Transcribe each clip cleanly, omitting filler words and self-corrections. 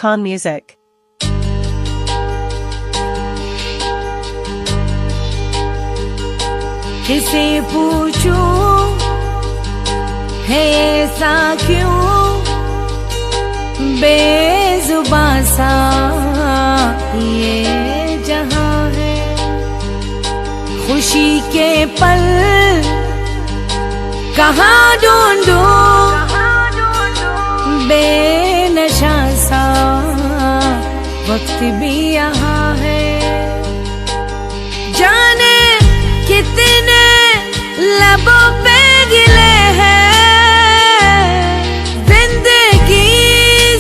Khan Music. किसे पूछूं है ऐसा क्यों बेजुबां सा ये जहां है। खुशी के पल कहाँ ढूंढूं बेनशा सा वक्त भी यहाँ है। जाने कितने लबों पे गिले हैं जिंदगी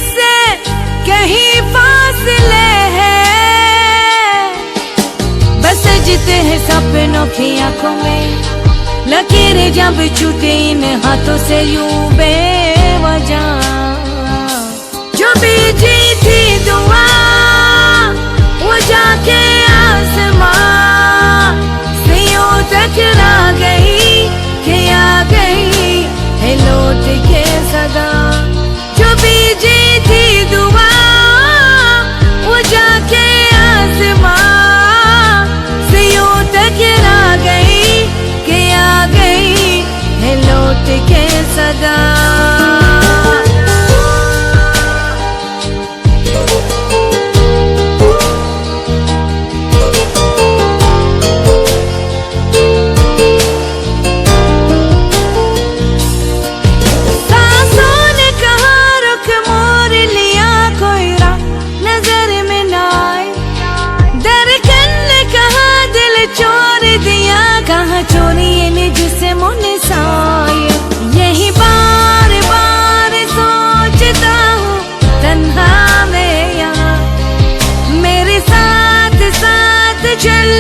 से कहीं फासले हैं। बस सजते हैं सपनों की आंखों में लकीरें जब छूटे इन हाथों से यूं बेवजह। जो बीजी थी दुआ वो जाके आसमां से यूं टकरा गई कि आ गई है लौट के सदा। जो बीजी थी दुआ वो जाके आसमां से यूं टकरा गई कि आ गई है लौट के सदा। चोरी ने जिसे मुने साए यही बार बार सोचता हूँ तन्हा में यहाँ मेरे साथ साथ चल